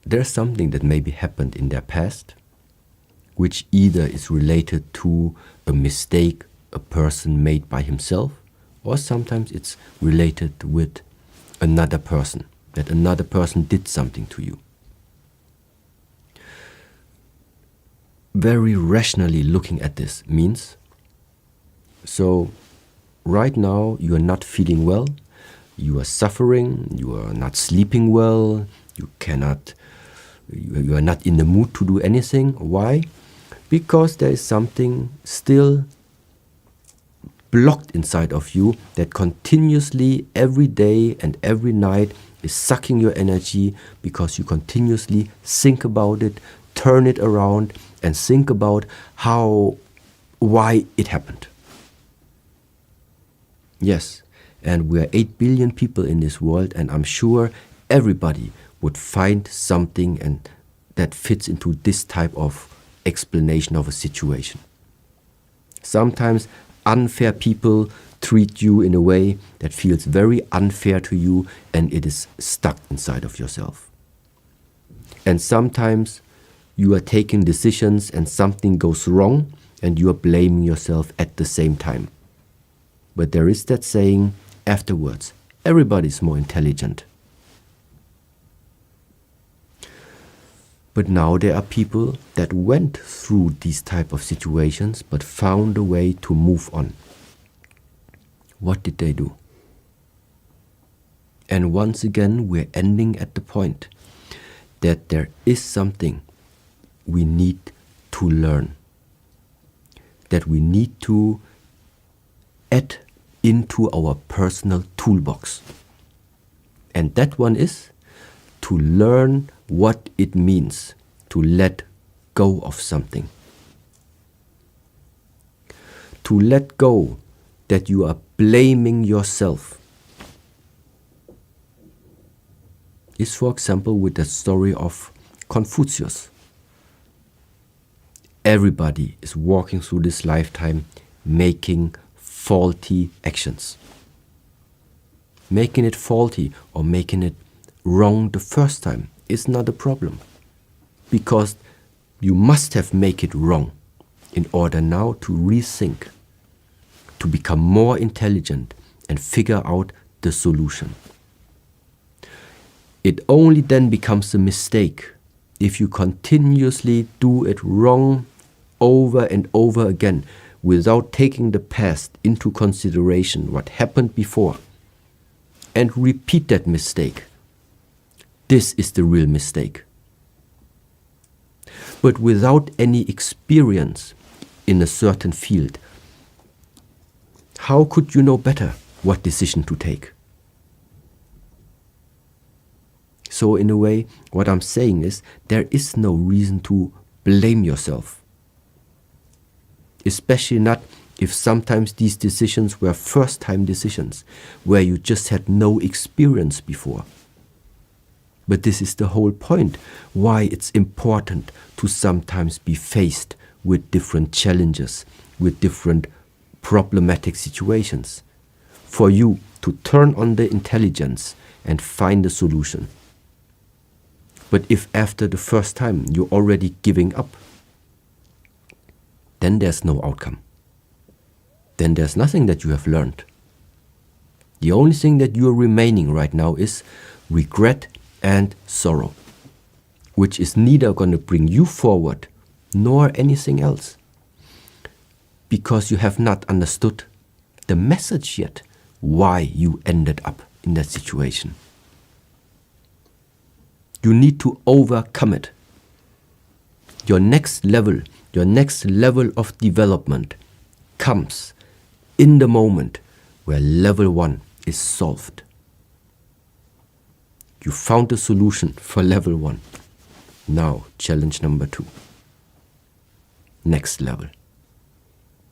there's something that maybe happened in their past, which either is related to a mistake a person made by himself, or sometimes it's related with another person, that another person did something to you. Very rationally looking at this means, so right now you are not feeling well, you are suffering, you are not sleeping well, you are not in the mood to do anything. Why? Because there is something still blocked inside of you that continuously, every day and every night, is sucking your energy, because you continuously think about it, turn it around, and think about why it happened. Yes, and we are 8 billion people in this world, and I'm sure everybody would find something and that fits into this type of explanation of a situation. Sometimes unfair people treat you in a way that feels very unfair to you, and it is stuck inside of yourself. And sometimes you are taking decisions and something goes wrong and you are blaming yourself at the same time. But there is that saying afterwards, everybody's more intelligent. But now there are people that went through these type of situations but found a way to move on. What did they do? And once again, we're ending at the point that there is something we need to learn, that we need to add into our personal toolbox. And that one is to learn what it means to let go of something. To let go that you are blaming yourself. Is, for example, with the story of Confucius. Everybody is walking through this lifetime making faulty actions. Making it faulty or making it wrong the first time is not a problem, because you must have made it wrong in order now to rethink, to become more intelligent and figure out the solution. It only then becomes a mistake if you continuously do it wrong over and over again without taking the past into consideration, what happened before, and repeat that mistake. This is the real mistake. But without any experience in a certain field, how could you know better what decision to take? So in a way, what I'm saying is, there is no reason to blame yourself. Especially not if sometimes these decisions were first-time decisions, where you just had no experience before. But this is the whole point, why it's important to sometimes be faced with different challenges, with different problematic situations, for you to turn on the intelligence and find a solution. But if after the first time you're already giving up, then there's no outcome. Then there's nothing that you have learned. The only thing that you are remaining right now is regret and sorrow, which is neither going to bring you forward nor anything else, because you have not understood the message yet why you ended up in that situation. You need to overcome it. Your next level of development comes in the moment where level 1 is solved. You found a solution for level 1. Now, challenge number 2. Next level.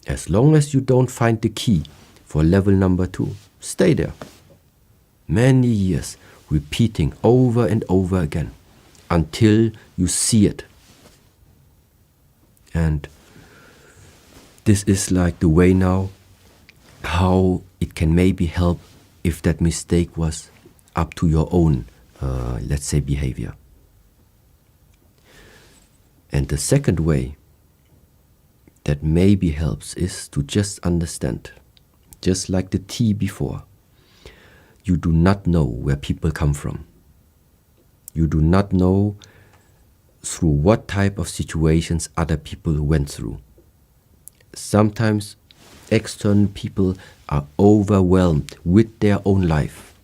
As long as you don't find the key for level number 2, stay there. Many years repeating over and over again until you see it. And this is like the way now how it can maybe help if that mistake was up to your own, let's say, behavior. And the second way that maybe helps is to just understand, just like the tea before, you do not know where people come from. You do not know through what type of situations other people went through. Sometimes external people are overwhelmed with their own life,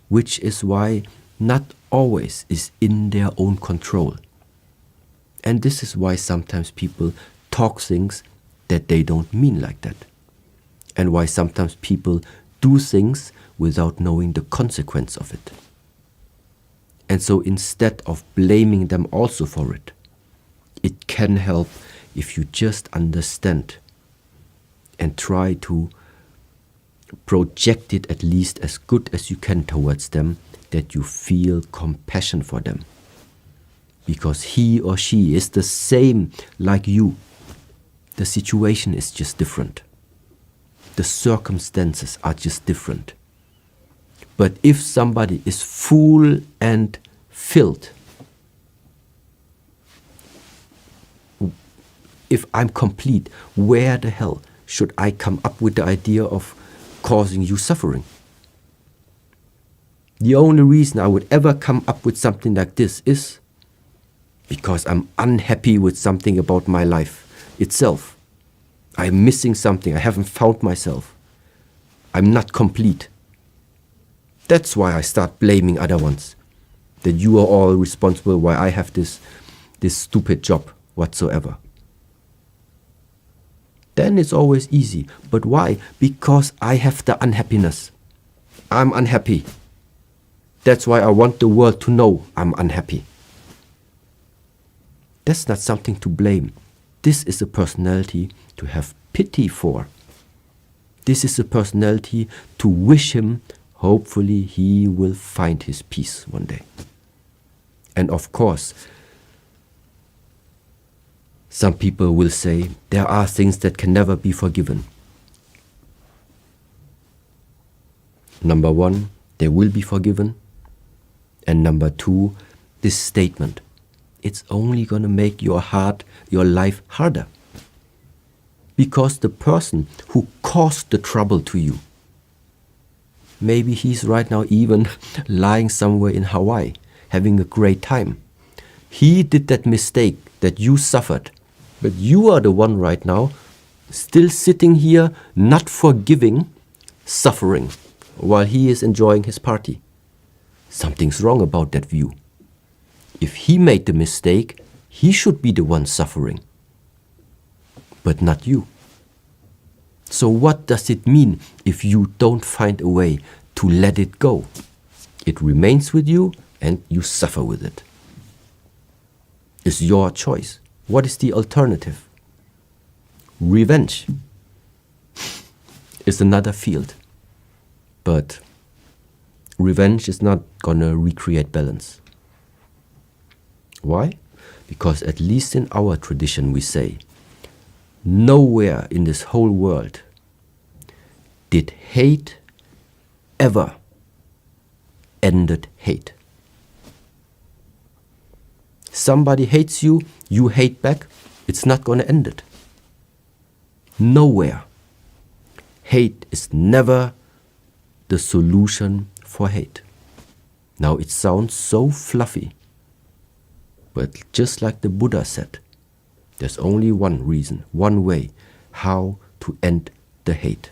which is why not always is in their own control. And this is why sometimes people talk things that they don't mean like that. And why sometimes people do things without knowing the consequence of it. And so instead of blaming them also for it, it can help if you just understand and try to project it at least as good as you can towards them, that you feel compassion for them. Because he or she is the same like you. The situation is just different. The circumstances are just different. But if somebody is full and filled, if I'm complete, where the hell should I come up with the idea of causing you suffering? The only reason I would ever come up with something like this is because I'm unhappy with something about my life itself. I'm missing something. I haven't found myself. I'm not complete. That's why I start blaming other ones. That you are all responsible why I have this stupid job whatsoever. Then it's always easy. But why? Because I have the unhappiness. I'm unhappy. That's why I want the world to know I'm unhappy. That's not something to blame. This is a personality to have pity for. This is a personality to wish him, hopefully he will find his peace one day. And of course, some people will say there are things that can never be forgiven. Number one, they will be forgiven. And number two, this statement. It's only going to make your life harder. Because the person who caused the trouble to you, maybe he's right now even lying somewhere in Hawaii, having a great time. He did that mistake that you suffered. But you are the one right now still sitting here not forgiving, suffering, while he is enjoying his party. Something's wrong about that view. If he made the mistake, he should be the one suffering, but not you. So what does it mean if you don't find a way to let it go? It remains with you and you suffer with it. It's your choice. What is the alternative? Revenge is another field. But revenge is not gonna recreate balance. Why? Because at least in our tradition we say, nowhere in this whole world did hate ever ended hate. Somebody hates you, you hate back, it's not going to end it. Nowhere. Hate is never the solution for hate. Now it sounds so fluffy, but just like the Buddha said, there's only one reason, one way how to end the hate.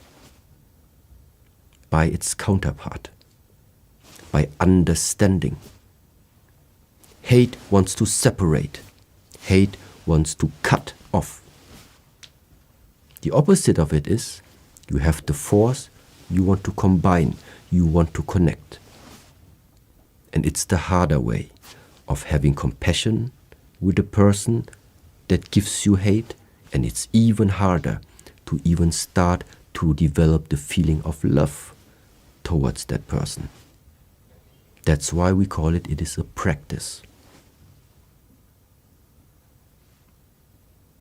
By its counterpart. By understanding. Hate wants to separate. Hate wants to cut off. The opposite of it is, you have the force, you want to combine, you want to connect. And it's the harder way of having compassion with a person that gives you hate, and it's even harder to even start to develop the feeling of love towards that person. That's why we call it is a practice.